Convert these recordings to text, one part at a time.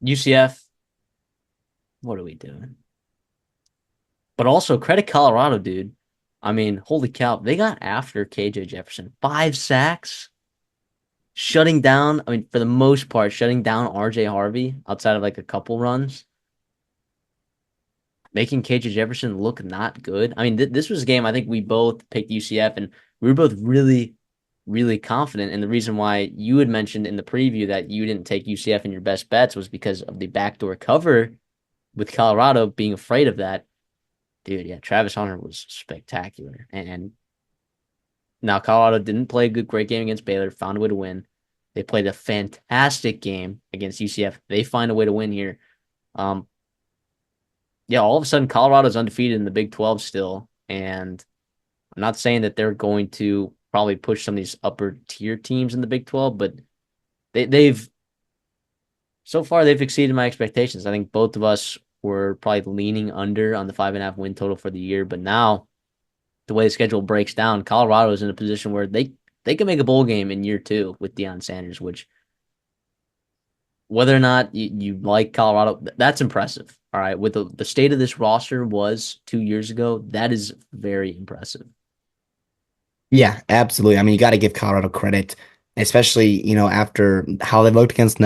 UCF, what are we doing? But also credit Colorado, dude. I mean, holy cow, they got after KJ Jefferson. 5 sacks, shutting down, I mean, for the most part, shutting down RJ Harvey outside of like a couple runs, making KJ Jefferson look not good. I mean, this was a game I think we both picked UCF and we were both really, really confident. And the reason why you had mentioned in the preview that you didn't take UCF in your best bets was because of the backdoor cover with Colorado being afraid of that. Dude, yeah, Travis Hunter was spectacular. And now Colorado didn't play a great game against Baylor, found a way to win. They played a fantastic game against UCF. They find a way to win here. Um, yeah, all of a sudden Colorado's undefeated in the Big 12 still, and I'm not saying that they're going to probably push some of these upper tier teams in the Big 12, but they've so far they've exceeded my expectations. I think both of us were probably leaning under on the 5.5 win total for the year, but now the way the schedule breaks down, Colorado is in a position where they can make a bowl game in year two with Deion Sanders, which whether or not you like Colorado, that's impressive. All right. With the state of this roster was 2 years ago, that is very impressive. Yeah, absolutely. I mean, you got to give Colorado credit, especially, after how they looked against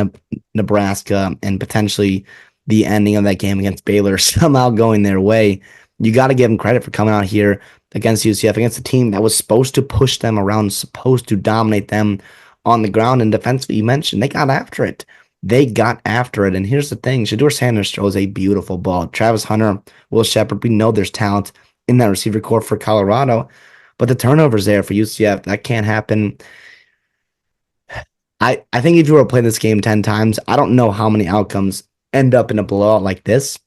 Nebraska and potentially the ending of that game against Baylor somehow going their way. You got to give them credit for coming out here against UCF, against a team that was supposed to push them around, supposed to dominate them on the ground and defensively. You mentioned they got after it. They got after it. And here's the thing, Shedeur Sanders throws a beautiful ball. Travis Hunter, Will Shepard, we know there's talent in that receiver corps for Colorado. But the turnovers there for UCF, that can't happen. I think if you were to play this game 10 times, I don't know how many outcomes end up in a blowout like this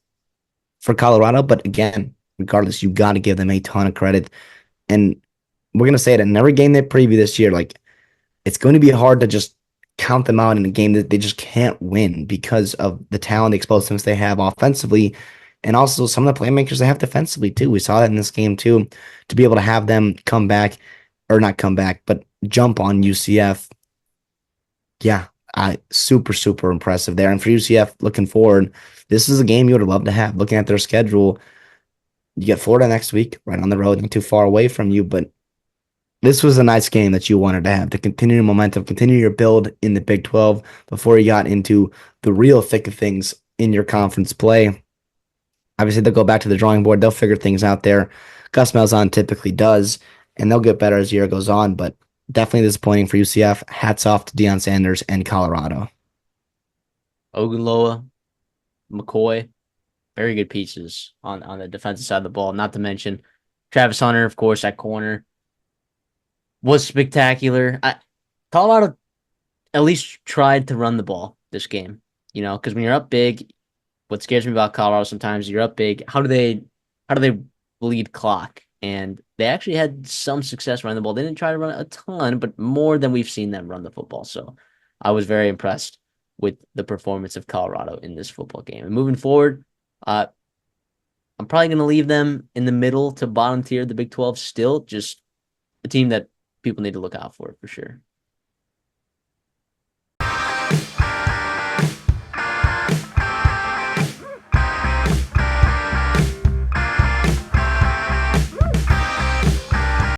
for Colorado. But again, regardless, you got to give them a ton of credit. And we're going to say it in every game they preview this year. Like, it's going to be hard to just count them out in a game that they just can't win because of the talent, the explosiveness they have offensively, and also some of the playmakers they have defensively too. We saw that in this game too, to be able to have them come back, or not come back, but jump on UCF. Yeah, super, super impressive there. And for UCF, looking forward, this is a game you would love to have. Looking at their schedule, you get Florida next week, right on the road, not too far away from you, but this was a nice game that you wanted to have to continue your momentum, continue your build in the Big 12 before you got into the real thick of things in your conference play. Obviously, they'll go back to the drawing board. They'll figure things out there. Gus Malzahn typically does, and they'll get better as the year goes on, but definitely disappointing for UCF. Hats off to Deion Sanders and Colorado. Ogunloa, McCoy, very good pieces on the defensive side of the ball. Not to mention Travis Hunter, of course, at corner was spectacular. Colorado at least tried to run the ball this game, because when you're up big, what scares me about Colorado sometimes you're up big. How do they bleed clock? And they actually had some success running the ball. They didn't try to run a ton, but more than we've seen them run the football. So I was very impressed with the performance of Colorado in this football game. And moving forward, uh, I'm probably going to leave them in the middle to bottom tier of the Big 12 still, just a team that people need to look out for sure.